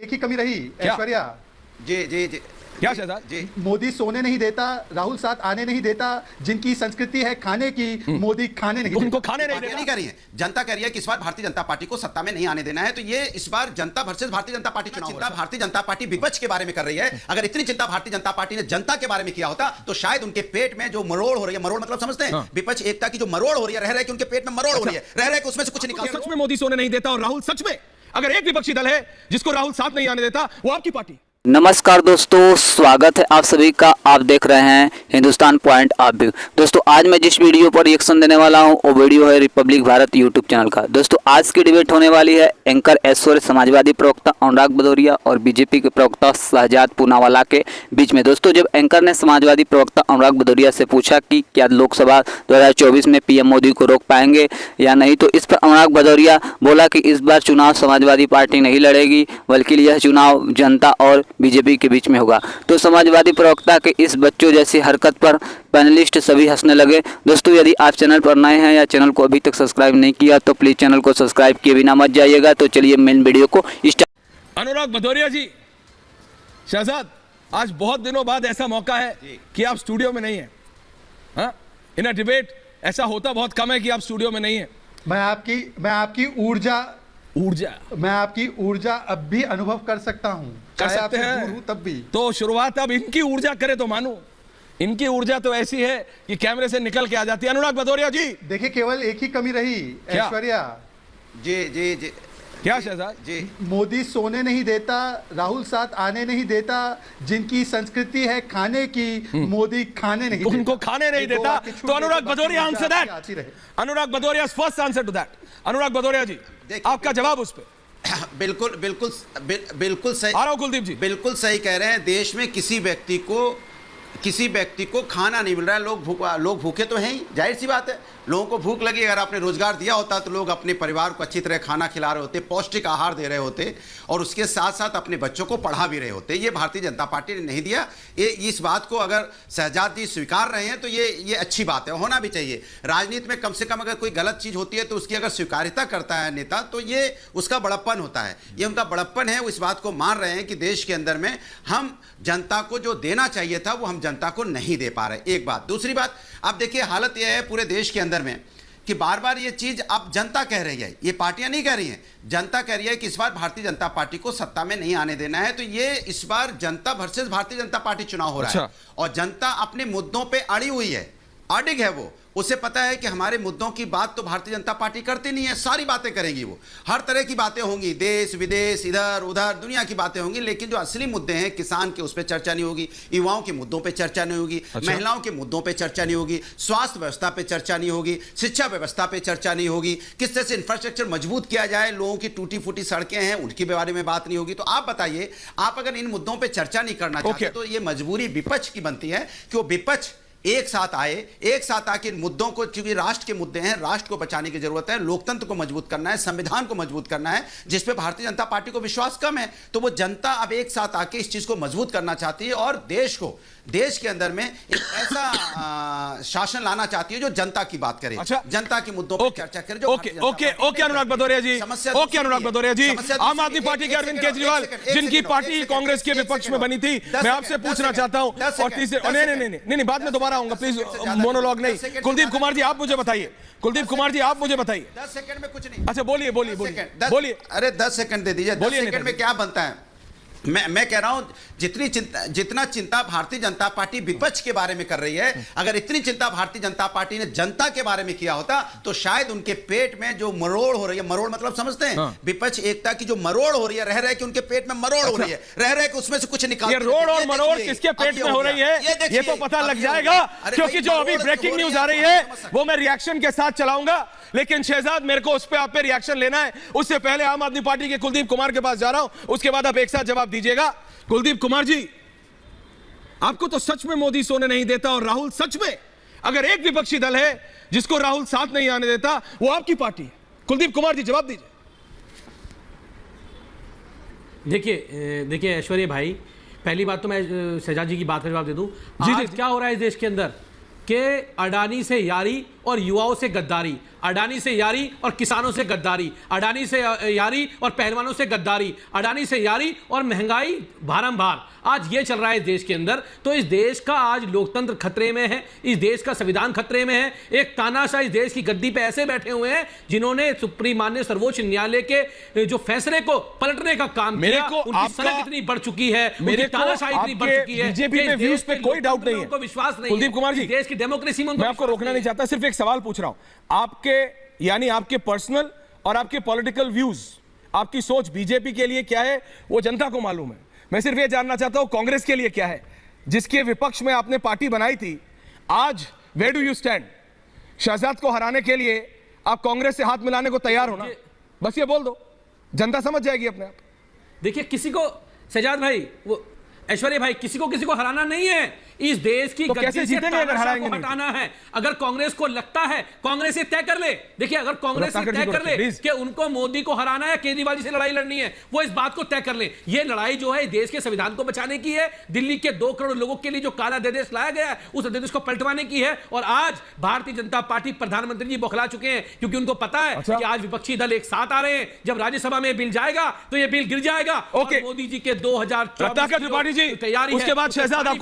एक ही कमी रही ऐश्वर्या जी जी जी क्या शहजाद जी मोदी सोने नहीं देता, राहुल साथ आने नहीं देता, जिनकी संस्कृति है खाने की मोदी खाने नहीं उनको देता। खाने नहीं पार्टियां नहीं देता। कर रही है। जनता कह रही है कि इस बार भारतीय जनता पार्टी को सत्ता में नहीं आने देना है, तो ये इस बार जनता वर्सेस भारतीय जनता पार्टी चुनाव चिंता भारतीय जनता पार्टी विपक्ष के बारे में कर रही है। अगर इतनी चिंता भारतीय जनता पार्टी ने जनता के बारे में किया होता तो शायद उनके पेट में जो मरोड़ हो रही है, मरोड़ मतलब समझते हैं, विपक्ष एकता की जो मरोड़ हो रही है, रह रहे कि उनके पेट में मरोड़ हो रही है, रह रहे कि उसमें से कुछ निकाल। सच में मोदी सोने नहीं देता और राहुल सच में अगर एक विपक्षी दल है जिसको राहुल साथ नहीं आने देता वो आपकी पार्टी। नमस्कार दोस्तों, स्वागत है आप सभी का। आप देख रहे हैं हिंदुस्तान पॉइंट ऑफ व्यू। दोस्तों आज मैं जिस वीडियो पर रिएक्शन देने वाला हूं वो वीडियो है रिपब्लिक भारत यूट्यूब चैनल का। दोस्तों आज की डिबेट होने वाली है एंकर ऐश्वर्य, समाजवादी प्रवक्ता अनुराग भदौरिया और बीजेपी के प्रवक्ता शहजाद पूनावाला के बीच में। दोस्तों जब एंकर ने समाजवादी प्रवक्ता अनुराग भदौरिया से पूछा कि क्या लोकसभा 2024 में पीएम मोदी को रोक पाएंगे या नहीं, तो इस पर अनुराग भदौरिया बोला कि इस बार चुनाव समाजवादी पार्टी नहीं लड़ेगी बल्कि यह चुनाव जनता और बीजेपी के बीच में होगा। तो समाजवादी प्रवक्ता के इस बच्चों जैसी हरकत पर पैनलिस्ट सभी हंसने लगे। दोस्तों यदि आप चैनल पर नए हैं या चैनल को अभी तक सब्सक्राइब नहीं किया तो प्लीज चैनल को सब्सक्राइब किए बिना मत जाइएगा। तो चलिए मेन वीडियो को स्टार्ट। अनुराग भदौरिया जी, शहजाद आज बहुत दिनों बाद ऐसा मौका है कि आप स्टूडियो में नहीं है। हाँ, इन अ डिबेट ऐसा होता बहुत कम है कि आप स्टूडियो में नहीं है। मैं आपकी ऊर्जा अब भी अनुभव कर सकता हूं, कर चाहे सकते आपसे हैं। दूर हूं तब भी। तो शुरुआत अब इनकी ऊर्जा करे तो मानूं। इनकी ऊर्जा तो ऐसी है कि कैमरे से निकल के आ जाती है। अनुराग भदौरिया जी, देखिए केवल एक ही कमी रही क्या? ऐश्वर्या, जी जी जी क्या शहजाद? जी मोदी सोने नहीं देता, राहुल साथ आने नहीं देता, जिनकी संस्कृति है खाने की मोदी खाने नहीं देता। उनको खाने नहीं ये दो देता। वाक्य छूट तो अनुराग गए, बाकी भदौरिया ऊर्जा आंसर आपकी दैट। आती रहे। Anurag Bhadauria first answer to that. Anurag Bhadauria ji, आपका जवाब उस पर। बिल्कुल बिल्कुल बिल्कुल सही। आ रहा हूं कुलदीप जी। बिल्कुल सही कह रहे हैं। देश में किसी व्यक्ति को खाना नहीं मिल रहा है। लोग भूखे तो हैं ही, जाहिर सी बात है। लोगों को भूख लगी, अगर आपने रोजगार दिया होता तो लोग अपने परिवार को अच्छी तरह खाना खिला रहे होते, पौष्टिक आहार दे रहे होते और उसके साथ साथ अपने बच्चों को पढ़ा भी रहे होते। ये भारतीय जनता पार्टी ने नहीं दिया। ये इस बात को अगर शहजाद जी स्वीकार रहे हैं तो ये अच्छी बात है, होना भी चाहिए। राजनीति में कम से कम अगर कोई गलत चीज होती है तो उसकी अगर स्वीकार्यता करता है नेता तो ये उसका बड़प्पन होता है। ये उनका बड़प्पन है। वो इस बात को मान रहे हैं कि देश के अंदर में हम जनता को जो देना चाहिए था वो हम जनता को नहीं दे पा रहे। एक बात। दूसरी बात, आप देखिए हालत यह है पूरे देश के अंदर में कि बार बार ये चीज अब जनता कह रही है, ये पार्टियां नहीं कह रही हैं। जनता कह रही है कि इस बार भारतीय जनता पार्टी को सत्ता में नहीं आने देना है, तो ये इस बार जनता वर्सेस भारतीय जनता पार्टी चुनाव हो रहा है। और जनता अपने मुद्दों पे अड़ी हुई है, अडिग है। वो उसे पता है कि हमारे मुद्दों की बात तो भारतीय जनता पार्टी करती नहीं है। सारी बातें करेंगी, वो हर तरह की बातें होंगी, देश विदेश इधर उधर दुनिया की बातें होंगी, लेकिन जो असली मुद्दे हैं किसान के उस पर चर्चा नहीं होगी, युवाओं के मुद्दों पे चर्चा नहीं होगी, महिलाओं के मुद्दों पे चर्चा नहीं होगी, स्वास्थ्य व्यवस्था पे चर्चा नहीं होगी, शिक्षा व्यवस्था पे चर्चा नहीं होगी, किस तरह से इंफ्रास्ट्रक्चर मजबूत किया जाए, लोगों की टूटी फूटी सड़कें हैं उनके बारे में बात नहीं होगी। तो आप बताइए, आप अगर इन मुद्दों पर चर्चा नहीं करना चाहते तो ये मजबूरी विपक्ष की बनती है कि वो विपक्ष एक साथ आए, एक साथ आके इन मुद्दों को, क्योंकि राष्ट्र के मुद्दे हैं, राष्ट्र को बचाने की जरूरत है, लोकतंत्र को मजबूत करना है, संविधान को मजबूत करना है, जिस पे भारतीय जनता पार्टी को विश्वास कम है। तो वो जनता अब एक साथ आके इस चीज को मजबूत करना चाहती है और देश के अंदर में एक ऐसा शासन लाना चाहती है जो जनता की बात करे, जनता के मुद्दों पर चर्चा करे। ओके अनुराग भदौरिया जी, ओके अनुराग भदौरिया जी, आम आदमी पार्टी के अरविंद केजरीवाल जिनकी पार्टी कांग्रेस के विपक्ष में बनी थी, मैं आपसे पूछना चाहता हूं। और तीसरे, नहीं, बाद में दोबारा आऊंगा, प्लीज मोनोलॉग नहीं। कुलदीप कुमार जी आप मुझे बताइए, कुलदीप कुमार जी आप मुझे बताइए। 10 सेकंड में कुछ नहीं। अच्छा बोलिए। अरे 10 सेकंड दे दीजिए। 10 सेकंड में क्या बनता है? मैं कह रहा हूं जितना चिंता भारतीय जनता पार्टी विपक्ष के बारे में कर रही है, अगर इतनी चिंता भारतीय जनता पार्टी ने जनता के बारे में किया होता तो शायद उनके पेट में जो मरोड़ हो रही है, मरोड़ मतलब समझते हैं, विपक्ष एकता की जो मरोड़ हो रही है, रह रहे कि उनके पेट में मरोड़ हो रही है, रह रहे कि उसमें से कुछ निकाल। ये रोड और मरोड़ किसके पेट में हो रही है ये तो पता लग जाएगा, क्योंकि जो अभी ब्रेकिंग न्यूज आ रही है वो मैं रिएक्शन के साथ चलाऊंगा। लेकिन शहजाद, मेरे को उस पर आप पे रिएक्शन लेना है, उससे पहले आम आदमी पार्टी के कुलदीप कुमार के पास जा रहा हूं, उसके बाद आप एक साथ जवाब दीजिएगा। कुलदीप कुमार जी, आपको तो सच में मोदी सोने नहीं देता और राहुल सच में अगर एक विपक्षी दल है जिसको राहुल साथ नहीं आने देता वो आपकी पार्टी है। कुलदीप कुमार जी जवाब दीजिए। देखिए ऐश्वर्या भाई, पहली बात तो मैं शहजाद जी की बात का जवाब दे दूं। आज क्या हो रहा है इस देश के अंदर? कि अडानी से यारी और युवाओं से गद्दारी, अडानी से यारी और किसानों से गद्दारी, अडानी से यारी और पहलवानों से गद्दारी, अडानी से यारी और महंगाई भारंभार, आज ये चल रहा है इस देश के अंदर। तो इस देश का आज लोकतंत्र खतरे में है, इस देश का संविधान खतरे में है। एक तानाशाह इस देश की गद्दी पे ऐसे बैठे हुए हैं जिन्होंने सुप्रीम माननीय सर्वोच्च न्यायालय के जो फैसले को पलटने का काम किया। उनकी सनक इतनी बढ़ चुकी है, उनकी तानाशाही इतनी बढ़ चुकी है, बीजेपी के व्यूज पे कोई डाउट नहीं है, उनको विश्वास नहीं है। कुलदीप कुमार जी, देश की डेमोक्रेसी में मैं आपको रोकना नहीं चाहता, सिर्फ एक सवाल पूछ रहा हूं। आपके यानी आपके पर्सनल और आपके पॉलिटिकल व्यूज, आपकी सोच बीजेपी के लिए क्या है वो जनता को मालूम है। मैं सिर्फ ये जानना चाहता हूं कांग्रेस के लिए क्या है, जिसके विपक्ष में आपने पार्टी बनाई थी। आज where do you stand? Shehzad को हराने के लिए आप कांग्रेस से हाथ मिलाने को तैयार हो ना? बस ये बोल दो, जनता समझ जाएगी अपने आप। देखिए, किसी को शहजाद भाई, वो ऐश्वर्या भाई, किसी को हराना नहीं है। इस देश की तो कैसे जीतेंगे अगर हराएंगे नहीं? हटाना है। अगर कांग्रेस को लगता है, कांग्रेस ये तय कर ले। देखिए, अगर कांग्रेस ये तय कर ले कि उनको मोदी को हराना है, केजरीवाल जी से लड़ाई लड़नी है, वो इस बात को तय कर ले। ये लड़ाई जो है देश के संविधान को बचाने की है, दिल्ली के 2 करोड़ लोगों के लिए जो काला अध्यादेश लाया गया है उस अध्यादेश को पलटवाने की है। और आज भारतीय जनता पार्टी, प्रधानमंत्री जी बौखला चुके हैं, क्योंकि उनको पता है कि आज विपक्षी दल एक साथ आ रहे हैं। जब राज्यसभा में बिल जाएगा तो ये बिल गिर जाएगा। मोदी जी के 2024 त्रिपाठी जी, उसके बाद शहजाद आपको